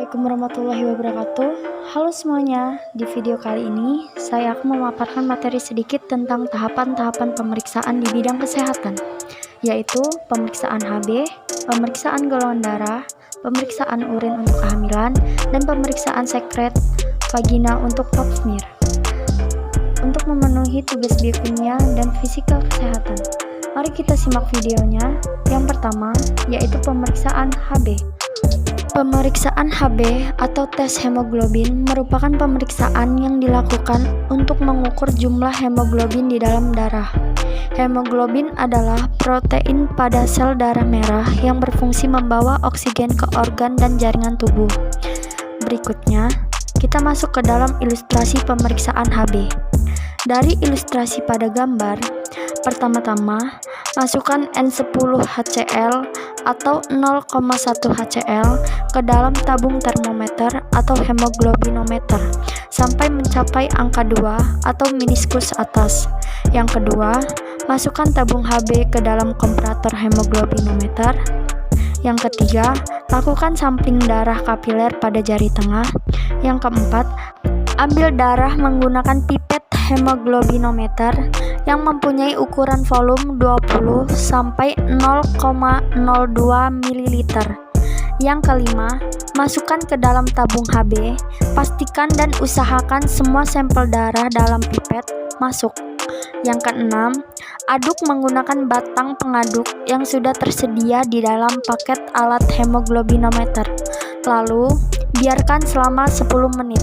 Assalamualaikum warahmatullahi wabarakatuh. Halo semuanya, di video kali ini saya akan memaparkan materi sedikit tentang tahapan-tahapan pemeriksaan di bidang kesehatan, yaitu pemeriksaan HB, pemeriksaan golongan darah, pemeriksaan urin untuk kehamilan, dan pemeriksaan sekret vagina untuk pap smear. Untuk memenuhi tugas biokimia dan fisika kesehatan, mari kita simak videonya. Yang pertama, yaitu pemeriksaan HB. Pemeriksaan HB atau tes hemoglobin merupakan pemeriksaan yang dilakukan untuk mengukur jumlah hemoglobin di dalam darah. Hemoglobin adalah protein pada sel darah merah yang berfungsi membawa oksigen ke organ dan jaringan tubuh. Berikutnya, kita masuk ke dalam ilustrasi pemeriksaan HB. Dari ilustrasi pada gambar, pertama-tama, masukkan N10HCl atau 0,1 HCl ke dalam tabung termometer atau hemoglobinometer sampai mencapai angka 2 atau meniskus atas. Yang kedua, masukkan tabung HB ke dalam komparator hemoglobinometer. Yang ketiga, lakukan sampling darah kapiler pada jari tengah. Yang keempat, ambil darah menggunakan pipet hemoglobinometer yang mempunyai ukuran volume 20 sampai 0,02 ml. Yang kelima, masukkan ke dalam tabung HB. Pastikan dan usahakan semua sampel darah dalam pipet masuk. Yang keenam, aduk menggunakan batang pengaduk yang sudah tersedia di dalam paket alat hemoglobinometer. Lalu, biarkan selama 10 menit.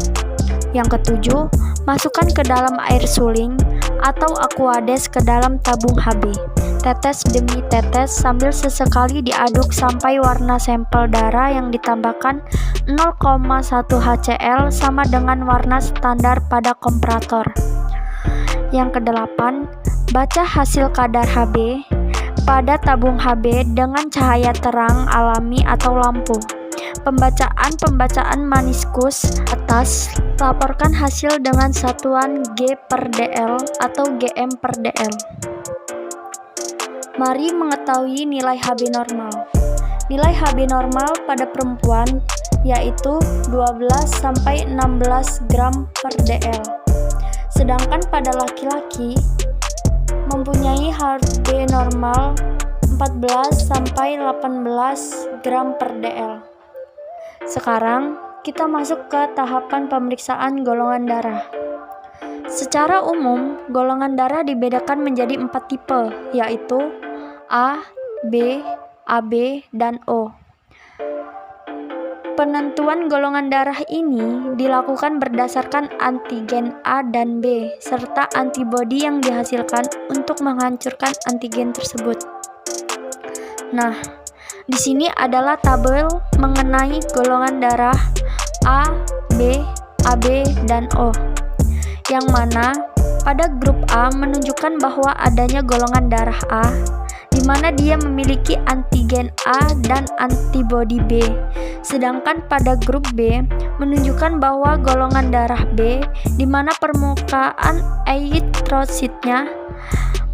Yang ketujuh, masukkan ke dalam air suling atau aquades ke dalam tabung HB. Tetes demi tetes sambil sesekali diaduk sampai warna sampel darah yang ditambahkan 0,1 HCl sama dengan warna standar pada komparator. Yang kedelapan, baca hasil kadar HB pada tabung HB dengan cahaya terang alami atau lampu. Pembacaan meniskus atas, laporkan hasil dengan satuan G/dl atau gm/dl. Mari mengetahui nilai HB normal. Nilai HB normal pada perempuan yaitu 12-16 gram/dl. Sedangkan pada laki-laki mempunyai HB normal 14-18 gram/dl. Sekarang kita masuk ke tahapan pemeriksaan golongan darah. Secara umum, golongan darah dibedakan menjadi 4 tipe, yaitu A, B, AB, dan O. Penentuan golongan darah ini dilakukan berdasarkan antigen A dan B, serta antibodi yang dihasilkan untuk menghancurkan antigen tersebut. Nah, di sini adalah tabel mengenai golongan darah A, B, AB, dan O. Yang mana pada grup A menunjukkan bahwa adanya golongan darah A, di mana dia memiliki antigen A dan antibodi B. Sedangkan pada grup B menunjukkan bahwa golongan darah B, di mana permukaan eritrositnya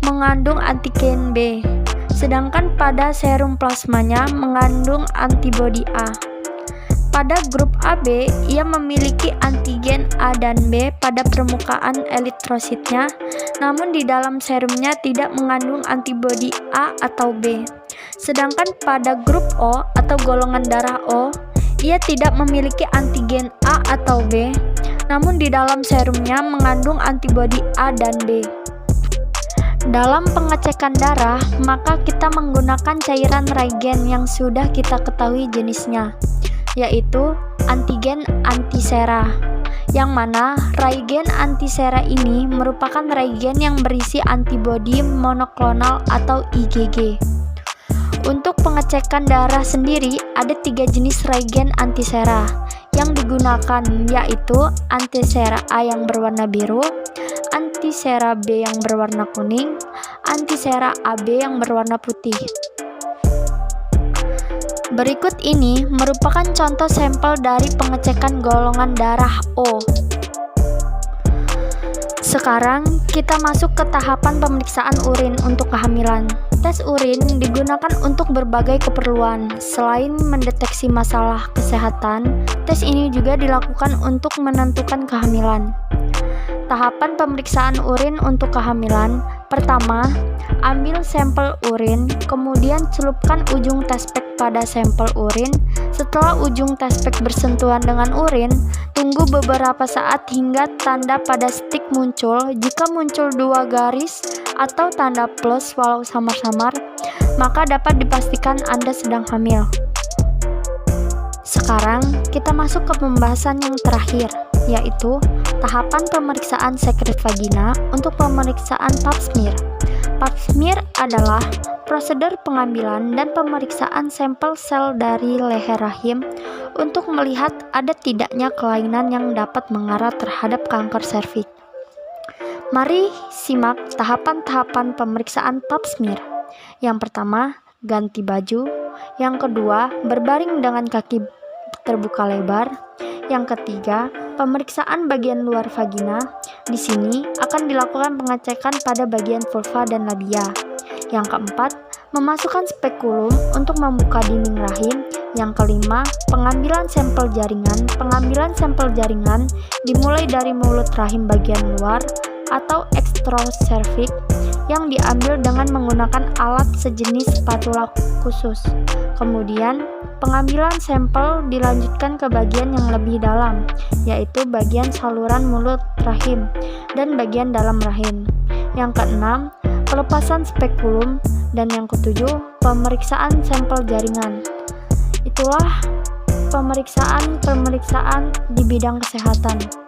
mengandung antigen B. Sedangkan pada serum plasmanya mengandung antibodi A. Pada grup AB, ia memiliki antigen A dan B pada permukaan eritrositnya, namun di dalam serumnya tidak mengandung antibodi A atau B. Sedangkan pada grup O atau golongan darah O, ia tidak memiliki antigen A atau B, namun di dalam serumnya mengandung antibodi A dan B. Dalam pengecekan darah, maka kita menggunakan cairan reagen yang sudah kita ketahui jenisnya, yaitu antigen antisera. Yang mana reagen antisera ini merupakan reagen yang berisi antibodi monoklonal atau IgG. Untuk pengecekan darah sendiri, ada 3 jenis reagen antisera yang digunakan, yaitu antisera A yang berwarna biru, antisera B yang berwarna kuning, antisera AB yang berwarna putih. Berikut ini merupakan contoh sampel dari pengecekan golongan darah O. Sekarang kita masuk ke tahapan pemeriksaan urin untuk kehamilan. Tes urin digunakan untuk berbagai keperluan. Selain mendeteksi masalah kesehatan, tes ini juga dilakukan untuk menentukan kehamilan. Tahapan pemeriksaan urin untuk kehamilan. Pertama, ambil sampel urin, kemudian celupkan ujung tespek pada sampel urin. Setelah ujung tespek bersentuhan dengan urin, tunggu beberapa saat hingga tanda pada stik muncul. Jika muncul 2 garis atau tanda plus walau samar-samar, maka dapat dipastikan Anda sedang hamil. Sekarang kita masuk ke pembahasan yang terakhir, yaitu tahapan pemeriksaan sekret vagina untuk pemeriksaan pap smear. Pap smear adalah prosedur pengambilan dan pemeriksaan sampel sel dari leher rahim untuk melihat ada tidaknya kelainan yang dapat mengarah terhadap kanker serviks. Mari simak tahapan-tahapan pemeriksaan pap smear. Yang pertama, ganti baju. Yang kedua, berbaring dengan kaki terbuka lebar. Yang ketiga, pemeriksaan bagian luar vagina. Di sini akan dilakukan pengecekan pada bagian vulva dan labia. Yang keempat, memasukkan spekulum untuk membuka dinding rahim. Yang kelima, pengambilan sampel jaringan. Pengambilan sampel jaringan dimulai dari mulut rahim bagian luar atau extracervix yang diambil dengan menggunakan alat sejenis spatula khusus. Kemudian, pengambilan sampel dilanjutkan ke bagian yang lebih dalam, yaitu bagian saluran mulut rahim dan bagian dalam rahim. Yang keenam, pelepasan spekulum, dan yang ketujuh, pemeriksaan sampel jaringan. Itulah pemeriksaan di bidang kesehatan.